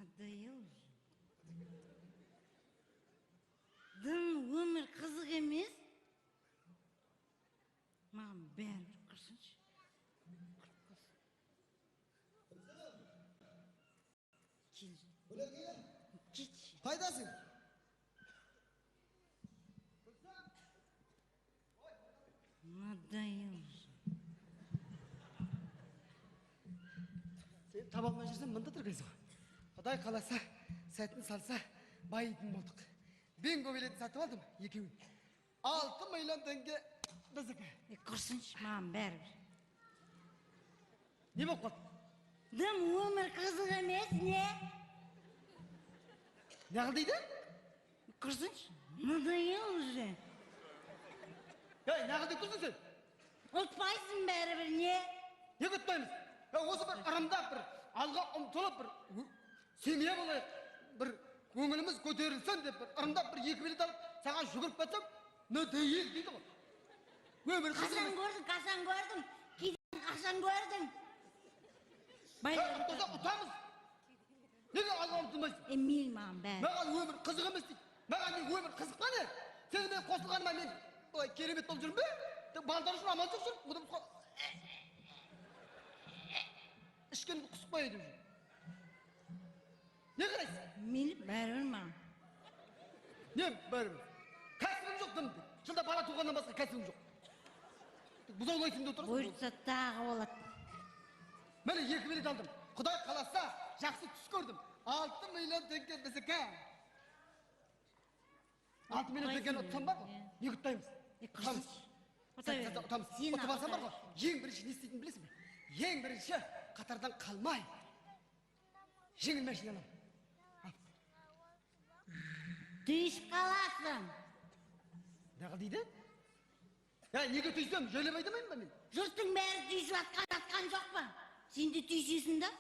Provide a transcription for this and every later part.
Надоел уже. Дым өмір қызық емес. Маған бәрібір құрсыншы. Кетші. Қайдасың? Надоел уже. Сен таба алмай жүрсен, мұнда тұрғайсың. Құдай қаласа, сәтін салса, байыдың болдық. Бен көбелетін сатып алдым, екеуін. 6 миллион теңге біздікі. Құрсыншы, маған бәрібір. Не болып қалды? Дым өмір қызық емес, не? Не қыл дейді? Құрсыншы, надоел уже. Не қыл деп тұрсың сен? Ұтпайсың бәрібір, не? Не ұтпаймыз? Осы бір ырымдап, бір алға ұмтылып, бір семья болайық, бір көңіліміз көтерілсін деп, бір ырымдап, бір 2 билет алып, саған жүгіріп кетсем, надоел дейді ғой. Өмір қызық емес. Қашан көрдің? Кейден қашан көрдің? Ұтамыз. Неге алға ұмтылмайсың? Мейлі маған бәрі. Маған өмір қызық емес дейді. Маған өмір қызық па не? Сен мен қосылғаныма мен керемет болып жүрмін бе? Балдар үшін аман жоқ жүр. Ішкенді құсықпай едім жүр. Не қарайсың? Мейлі бәрібір маған. Не бәрібір? Кәсібім жоқ дым. Жылда бала туғаннан басқа кәсібім жоқ. Бұзаулайтын да отырсың. Бұйыртса тағы болады. Мен 2 билет алдым. Құдай қаласа, жақсы түс көрдім. 6 миллион теңге біздікі. 6 миллион теңгені ұтсам ба? Не ұтпаймыз? Ұтамыз. Ұтамыз. Ұтып алсам бар ғой. Ең бірінші не істейтінін білесің бе? Ең бірінші қатардан қалмай. Жеңіл машина алам. Түйісіп қаласың. Не қыл дейді? Неге түйсем? Жөйлеп айтамайын ба мен? Жұрттың бәрі түйісіп атқан жоқ па? Сен де түйісесің да?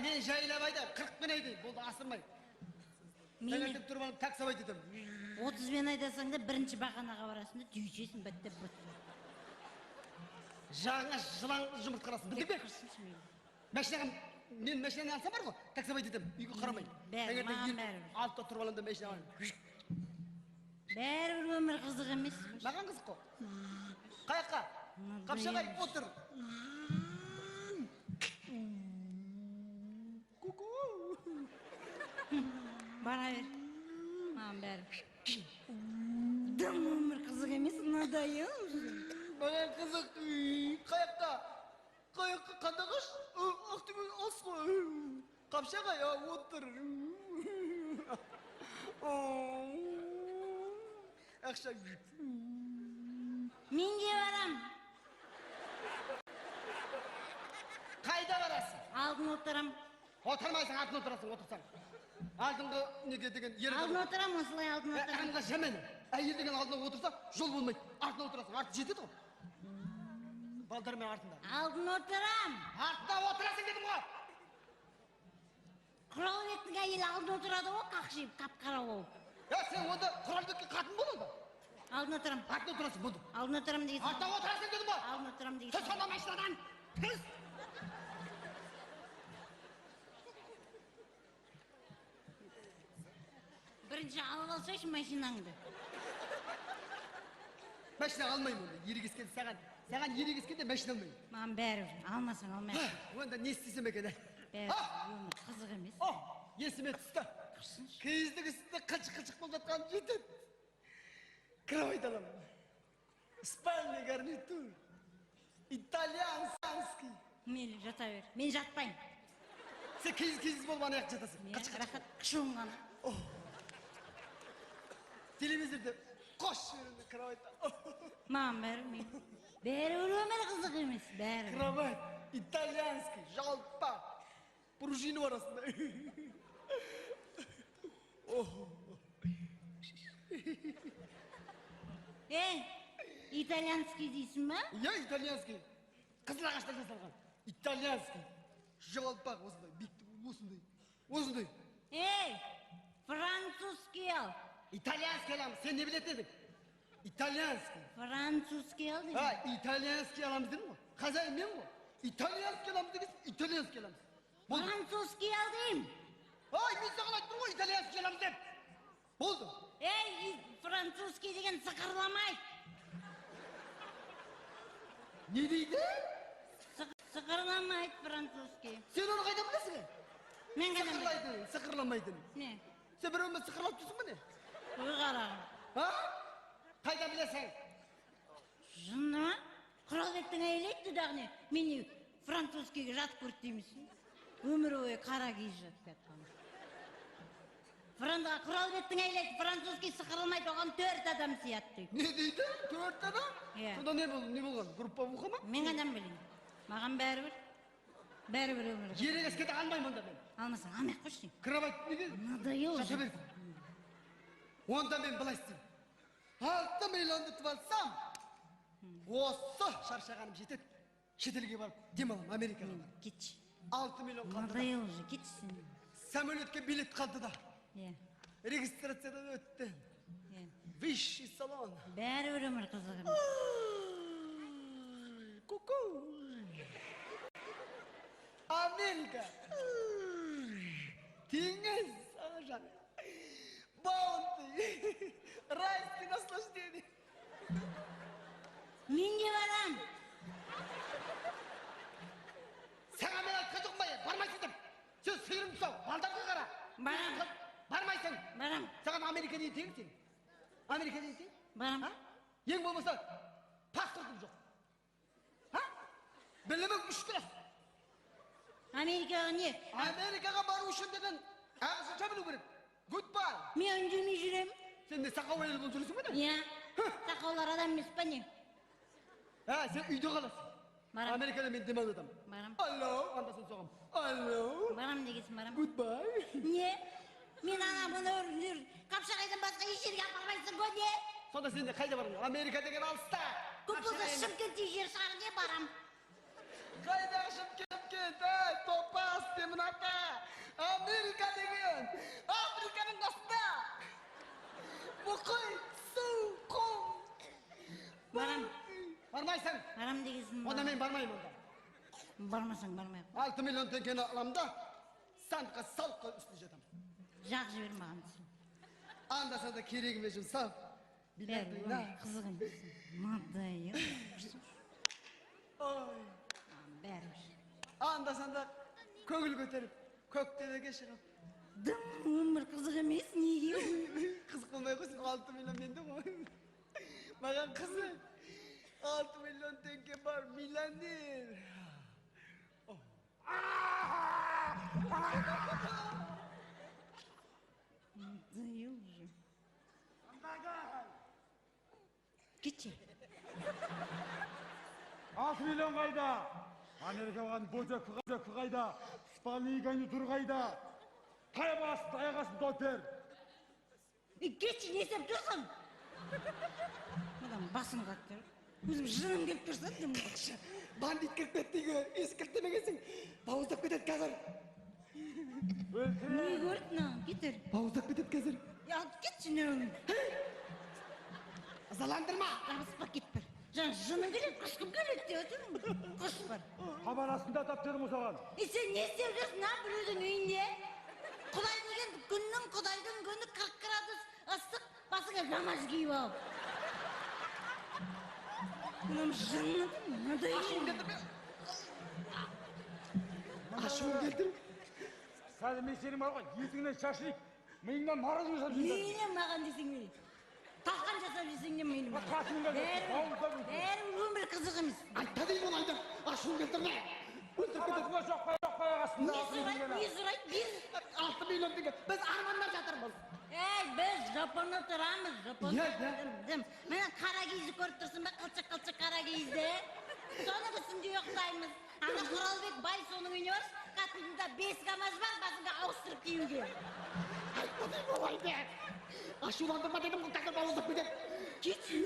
Мен жайлап айтам, 40 мен айтайын, болды асырмай. Мен айтып тұрып алып таксовать етем. 30 мен айдасаң да бірінші бағанаға барасың да түйісесің бәттеп бұттып. Жаңа жылан жұмырт қарасын, білдік бе? Мен машинаны алсам бар ғой, таксовать етем, үйге қарамайын. Маған бәрібір. Алтта тұрып алам да машина алайын. Бәрібір өмір қызық емес. Маған қызық қой. Қаяққа? Қапшағай, отыр. Бара бер. Маған бәрібір. Дым өмір қызық емес, надоел. Маған қызық. Қаяққа? Қаяққа қандағаш? Ақтөбе ас қой. Қапшағай, отыр. Ақша. Мен де барам. Қайда барасың? Алдын отырам. Отырмайсың, артын отырасың, отырсаң. Алдыңғы неге деген ер Алдын отырам, осылай алдын отырам. Аңға жаман. Әйел деген алдына отырса, жол болмайды. Артына отырасың, арты жетеді ғой. Балдар мен артында. Алдын отырам. Артына отырасың дедім ғой. Құралбектің әйелі алдын отырады ғой, қақшиып, қап-қара болып. Сен онда Құралбекке қатын болады. Алдын отырам. Артына отырасың, болды. Алдын отырам деген. Артына отырасың дедім ғой. Алдын отырам деген. Түс онда машинадан. Түс. Бірінші алып алсайшы машинаңды. Машина алмаймын онда, ерегескен саған. Саған ерегескенде машина алмаймын. Маған бәрібір, алмасаң алмайсың. Онда не істесем екен? Бәрібір, қызық емес. Есіме түсті. Киіздік үстінде қылшық-қылшық болып жатқан жетеді. Кровать аламын. Спальный гарнитур. Итальянский. Мейлі, жата бер. Мен жатпайын. Сен киіз болып ана жақта жатасың. Рахат қышуым ғана. Телевизорда қош жерінде кровать. Маған бәрібір. Бәрібір өмір қызық емес, бәрібір. Кровать. Итальянский. Жалпа. Пружина арасында. Итальянский дейсің ба? Итальянский. Қызыл ағаштан жасалған. Итальянский. Жалпақ осындай, биіктік осындай. Французский ал. Итальянский аламыз, сен не білетін едің? Итальянский. Французский ал дейсің. Итальянский аламыз дедің ғой. Хозяин мен ғой. Итальянский аламыз дегенсің, итальянский аламыз. Французский алдым. Ай, мен саған айттым ғой, итальянский аламыз деп. Болды. Ей, французский деген сықырламайды. Не дейді? Сықырламайды французский. Сен оны қайда білесің? Мен қайдан білем? Сықырлайды, сықырламайтын. Не? Сен біреумен сықырлап тұрсың ба не? Ой қарағым. А? Қайда білесің? Жынна? Құралбектің әйелі айтты дағыне. Мені французскийге жат көрді деймісің? Өмір бойы қара киіз жатып жатқан. Құралбектің әйелі айтты, французский сықырылмайды, оған 4 адам сиятты. Не дейді? 4 адам? Иә. Сонда не болған? Групповуха ма? Мен қайдан білейін? Маған бәрібір. Бәрібір өмір. Ерегеске де алмаймын онда мен. Алмасаң, алмай ақ қойшы. Кровать неге? Надоел Шаша же. берсін. Онда мен былай істеймін. 6 миллионды ұтып алсам, осы шаршағаным жетеді. Шетелге барып демалам, Америкаға барып. Кетші. 6 миллион қалды да. Надоел же, кетші сен. Самолетке билет қалды да. Иә. Регистрациядан өтті. Иә. Высший салон. Бәрібір өмір қызығым. Ку-ку. Америка. Теңіз, ағажан. Баунти. Райский наслаждение. Мен де барам. Саған мен айтқан жоқпын ба, бармайсың деп. Сен сиырым тұсау, балдарға қара. Барам. Бармайсың. Барам. Саған Америка дейін тең сен. Америка дейін тең. Барам. Ең болмаса, паспортым жоқ. Білімің 3 класс. Америкаға не? Америкаға бару үшін деген ағылшынша білу керек. Goodbye. Мен үндемей жүрем. Сен де сақау әйел болып жүрсің ба? Иә. Сақаулар адам емес па не? Сен үйде қаласың. Барам. Америкада мен демалып жатамын. Барам. Алло, андасын соғам. Алло. Барам дегесін барам. Goodbye. Не? Мен ана мұны Қапшағайдан басқа еш жерге апармайсың ғой не? Сонда сен де қайда барың? Америка деген алыста. Көп болса Шымкентте жер шығар не барам? Қайда Шымкент, топас демін ата. Америка деген Африканың қасында. Мұқит, су, құм. Барам. Бармайсың. Барам дегесін Онда барам. мен бармаймын онда. Бармасаң бармай. 6 миллион теңгені аламын да, сандыққа салып қой үстіне жатамын. Жақ жібер маған түсін. Анда-санда керегіме жұмсап, билет Бәрі ойнап. қызығын дейсің. Надоел. Ой. Бәрі. Анда-санда көңіл көтеріп, көктемеге шығып. Дым өмір қызық емес, неге? Қызық болмай қойсын, 6 миллион менде ғой. Маған қызық. 6 миллион теңге бар, миллионер. Надоел же. Кетші. 6 миллион қайда? Америкаға бөтек қайда? Спалиганы тұр қайда? Таяғасын допер. Кетші, не істеп тұрсың? Одан басын қаттыр. Өзім жыным келіп тұрса, дем қақшы. Бандит кіріп кетті үйге, ескіртемегесің. Бауыздап кетеді қазір. Не көрдің, кетір. Бауыздап кетеді қазір. Кетші, не? Ызаландырма. Қабыспа кетпір. Жыным келеді, құшқым келеді деп отырмын. Құш бар. Хабарасында тап дедім осыған. Сен не істеп жүрсің, біреудің үйінде? Құдай деген күннің, Құдайдың күні 40 градус ыстық, басыңа намаз киіп алып. Мынам жынны, надоел. Ашуын келдім. Қазір мен сенің бар ғой, есіңнен шашылып, миыңнан нарыз жасап жүрсің. Нені маған десең не? Талқан жасап жүрсең не мені? Бәрі өмір қызық емес. Айтта деймін оны айда. Ашуын келдірме. Өлтіріп кетеді. Қасына жоқ қаяқасында. Не сұрайды, біз? 6 миллион теңге. Біз арманда жатырмыз. Біз Жапонда тұрамыз, Жапонда. Иә. Мен қара киізді көріп тұрсың ба, қылчық қара киізді? Соның үстінде ұйықтаймыз. Ана Құралбек бай соның үйіне бар, қасында 5 КамАЗ бар, басында ауыстырып киюге. Айтта деймін оны айда. Ашуландырма дедім, бұл тақыр бауыздап кетеді. Кетші.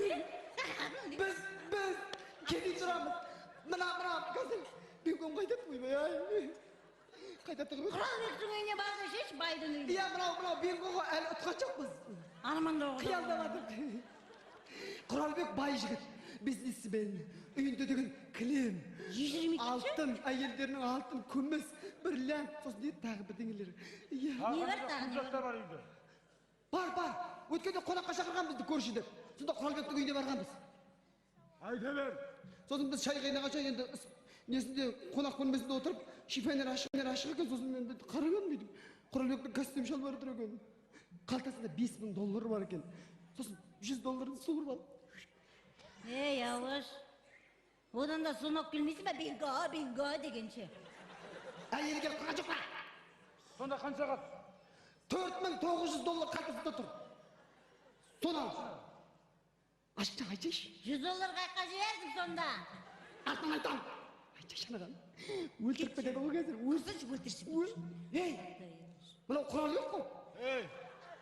Біз кеди тұрамыз. Мына қазір бекон қайда қоймай ай. Қайда тұрмыз? Құралбектің үйіне барды шеш, байдың үйіне. Иә, мынау беконға әлі ұтқан жоқпыз. Арманда оғы. Қиялдаватыр. Құралбек бай жігіт, бизнесмен, үйінде деген кілем, 122 алтын, әйелдерінің алтын, күміс, бір ләмп, сосын не тағы бірдеңелер. Иә. Не бар тағы? Құжаттар бар үйде. Бар. Өткенде қонаққа шақырған бізді көршіде. Сонда Құралбектің үйіне барғанбыз. Айта бер. Сосын біз шай қайнағанша енді несінде қонақ бөлмесінде отырып, шифонер ашық екен, сосын мен қараған едім. Құралбектің костюм шалбары тұр екен. Қалтасында $5000 бар екен. Сосын $100 суырып алып. Ей, ауыш. Одан да сонақ келмейсің ба? Бинго дегенше. Әйелі келіп қалған жоқ па? Сонда қанша қат? $4900 қалтасында тұр. Соны ал. Айтшы. $100 қайқа жібердің сонда. Артынан айтам. Айтшы шанаған. Өлтіріп кетеді ол қазір. Өлтірсін. Ей, мынау Құралбек қой.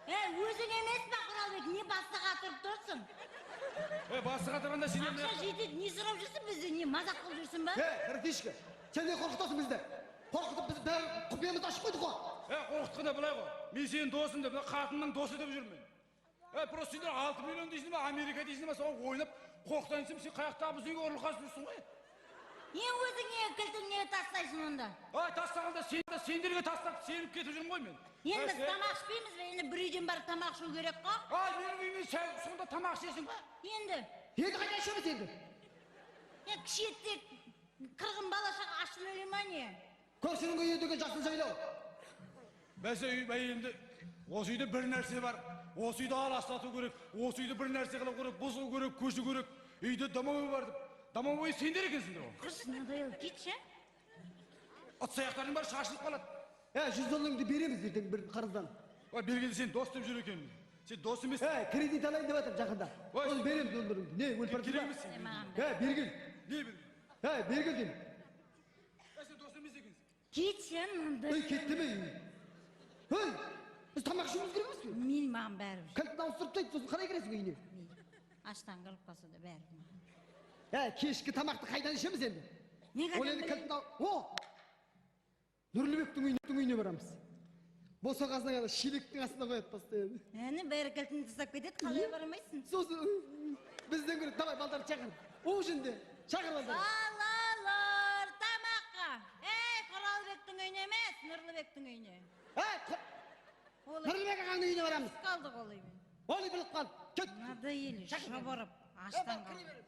Өзің емес па Құралбек? Не бастыға тұрып тұрсың? Басыға тұрғанда сен Ақша жетеді, не сұрап жүрсің бізді? Не мазақ қылып жүрсің ба? Братишка, сен не қорқытасың бізді? Қорқытып біз бәрі құпиямызды ашып қойдық қой. Қорқытқанда былай ғой. Мен сенің досың деп, қатынның досы деп жүрмін. Просто сендер 6 миллион дейсің ба, Америка дейсің ба, соған ойнап, қорқытайынсың, сен қаяқтағы біздің үйге ұрлыққа жүрсің ғой. Өзің не кілтін не тастайсың онда? Тастағанда сендерге тастап, сеніп кетіп жүрмін ғой мен. Енді біз тамақ ішпейміз бе? Енді бір үйден барып тамақ ішу керек қой. Менің үйіме сонда тамақ ішесің ба? Енді Қайда ішеміз енді? Кішетте қырғын балашаға ашын өле ма не? Көршінің үйі деген жақсы жайлау. Бәсе енді осы үйде бір нәрсе бар. Осы үйді аластату керек. Осы үйді бір нәрсе қылу керек, бұзу керек, көшу керек. Үйде домовой бар деп. Домовой сендер екенсіңдер ғой. Қыз надоел кетші. Ыдыс-аяқтарың бар шашылып қалады. $100 береміз ертең бір қарыздан. Бергенде сен дос деп жүр екенмін. Сен дос емес. Кредит алайын деп жатыр жақында. Оны береміз $10. Не, өліп Керек емессің. Бергін. Не бергін? Бергін деймін. Сен дос емес екенсің. Кетші мындай. Кетті ме? Біз тамақ ішуіміз керек емес пе? Мен маған бәрібір. Кілтін ауыстырып тастайды, сосын қалай кіресің үйіне? Аштан қалып қалса да бәрібір. Кешкі тамақты қайдан ішеміз енді? Не Ол енді кілтін Нұрлыбектің үйіне барамыз. Босағасына ғана шелектің астына қояды постоянно. Бәрі кілтін тастап кетеді, қалай барамайсың? Сосын бізден көреді, давай балдарды шақыр. Ужинде шақыр балдарды. Балалар, тамаққа. Құралбектің үйіне емес, Нұрлыбектің үйіне. Нұрлыбек ағаның үйіне барамыз. Қалдық олай мен. Олай біліп қал. Кет. Надоели, шабарып, аштан қалды.